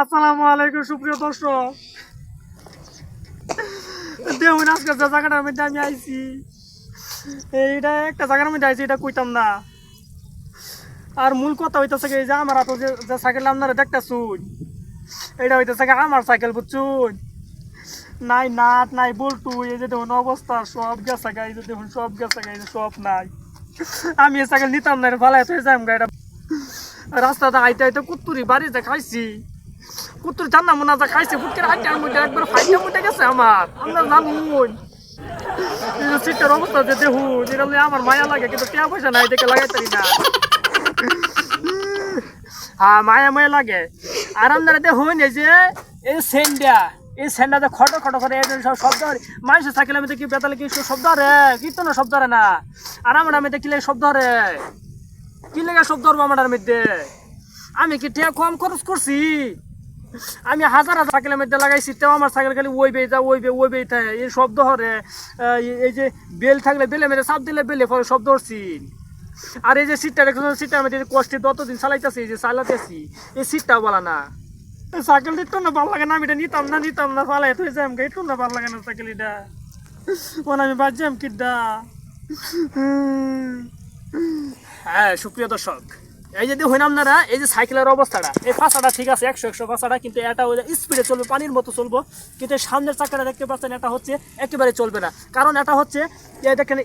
আসসালামু আলাইকুম সুপ্রিয় দর্শক, দেখুন আজকে যে জায়গাটার মধ্যে আমি আইছি, এইটা একটা জায়গার মধ্যে আইছি, এটা কইতাম না। আর মূল কথা হইতেছে এই যে আমার হাতে যে সাইকেল আপনারা দেখতেছুন, এটা হইতেছে আমার সাইকেল, বুঝছুন? নাই নাট নাই বল্টু, এই যে দেখুন অবস্থা সব গেছে গা, এই যে দেখুন সব গেছে গা, এই যে সব নাই। আমি এই সাইকেল নিতাম না, ফালাই হয়ে যাই গাড়িটা। রাস্তাতে আইতে আইতে কুত্তুরি বাড়িতে খাইছি, কুত্তুর জান্না মুনা যা খাইছে, ফুটকের হাইটার মধ্যে একবার ফাইটার মধ্যে গেছে আমার। আমরা জানুন এই যে সিটের অবস্থা যে দেখুন, এটা আমার মায়া লাগে, কিন্তু টাকা পয়সা নাই দেখে লাগাই পারি না। হ্যাঁ, মায়া মায়া লাগে। আর আপনারা দেখুন এই যে এই সেন্ডা, এই সেন্ডাতে খটো খটো করে সব শব্দ, মানুষের সাইকেলের মধ্যে কি বেতালে কি শব্দ রে, কীর্তন শব্দ রে না। আর আমার মধ্যে কি লেগে শব্দ রে, কি লেগে শব্দ হবো আমার মধ্যে? আমি কি টাকা কম খরচ করছি? আমি হাজার হাজার সাইকেলের মধ্যে লাগাইছি, তেও আমার সাইকেল খালি ওই বেয়ে ওই বেয়ে থাকে, এই শব্দ হরে। এই যে বেল থাকলে বেলে মেরে চাপ দিলে বেলে পরে শব্দ হচ্ছি। আর এই যে সিটটা দেখুন, সিটটার মধ্যে কষ্টে ততদিন চালাইতেছি, এই যে চালাতেছি, এই সিটটাও বলা না। সাইকেল একটু না ভালো লাগে না, আমি এটা নিতাম না চালাই হয়ে যাই, আমাকে একটু না ভালো লাগে না সাইকেল এটা। মানে আমি বাজলাম কিডা। হ্যাঁ সুপ্রিয় দর্শক, এই যে দেখুন আপনারা এই যে সাইকেলের অবস্থাটা, এই ফাঁসাটা ঠিক আছে 100 ফাঁসাটা, কিন্তু এটা স্পিডে চলবে, পানির মতো চলবো। কিন্তু সামনের চাকাটা দেখতে পাচ্ছেন, এটা হচ্ছে একেবারে চলবে না। কারণ এটা হচ্ছে দেখেন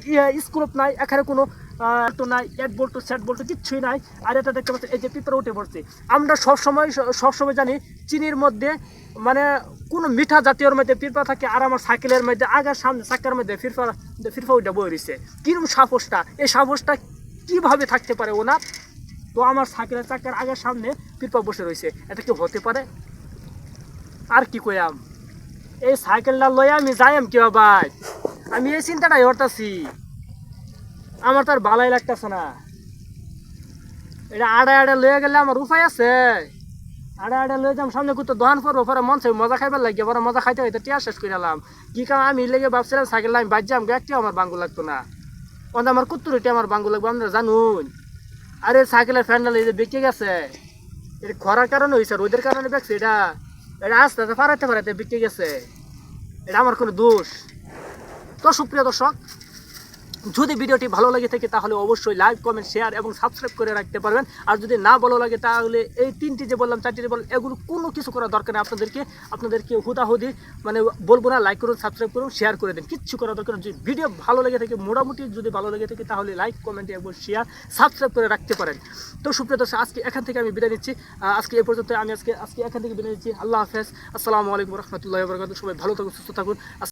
স্ক্রুপ নাই, এখানে কোনো নাই, এক বল্টু সেট বল্টু কিচ্ছুই নাই। আর এটা দেখতে পাচ্ছেন এই যে পিঁপড়ে উঠে পড়ছে। আমরা সবসময় জানি চিনির মধ্যে মানে কোনো মিঠা জাতীয়র মধ্যে পিঁপড়া থাকে, আর আমার সাইকেলের মধ্যে আগার সামনে চাকার মধ্যে ফিরফা ওইটা বই রয়েছে। কিরকম সাহসটা, এই সাহসটা কীভাবে থাকতে পারে ওনার? তো আমার সাইকেলের চাকার আগের সামনে পিপা বসে রয়েছে, এটা কি হতে পারে? আর কি কইয়াম, এই সাইকেলটা লইয়া আমি যাইম কি ভাই? আমি এই চিন্তাটাই হরতাছি, আমার তো আর ভালোই লাগতেছে না। এটা আড়ে লইয়া গেলে আমার উপায় আছে? আড়ে লয়ে যাম, সামনে কোথাও দোকান পড়বো, পরে মন চাই মজা খাইবার লাগিয়ে, পরে মজা খাইতে খাইতে টিয়া শেষ করে এলাম। কি কারণ আমি লেগে ভাবছিলাম সাইকেলটা আমি বাজ্যাম, একটিও আমার বাঙ্গু লাগতো না। আমার কুত্তুরিটি আমার বাঙ্গু লাগবে, আপনারা জানুন। আরে সাইকেলের ফ্যান্ডাল এই যে বেঁকে গেছে, এটা খরার কারণে হয়েছে, রোদের কারণে দেখছে। এটা আস্তে আস্তে ফারাইতে বেঁকে গেছে, এটা আমার কোনো দোষ? তো সুপ্রিয় দর্শক, যদি ভিডিওটি ভালো লাগে থাকে তাহলে অবশ্যই লাইক কমেন্ট শেয়ার এবং সাবস্ক্রাইব করে রাখতে পারবেন। আর যদি না ভালো লাগে তাহলে এই তিনটি যে বললাম, চারটি যে বললাম, এগুলো কোনো কিছু করার দরকার নেই। আপনাদেরকে হুদাহুদি মানে বলবো না, লাইক করুন, সাবস্ক্রাইব করুন, শেয়ার করে দিন, কিচ্ছু করার দরকার নেই। যদি ভিডিও ভালো লেগে থাকে, মোটামুটি যদি ভালো লেগে থাকে, তাহলে লাইক কমেন্ট এবং শেয়ার সাবস্ক্রাইব করে রাখতে পারেন। তো সুপ্রিয় দর্শক, আজকে এখান থেকে আমি বিদায় নিচ্ছি। আজকে এই পর্যন্ত আমি আজকে এখান থেকে বিদায় নিচ্ছি। আল্লাহ হাফেজ, আসসালামু আলাইকুম রহমতুল্লাহি ওয়া বারাকাতুহু। সবাই ভালো থাকুন, সুস্থ থাকুন।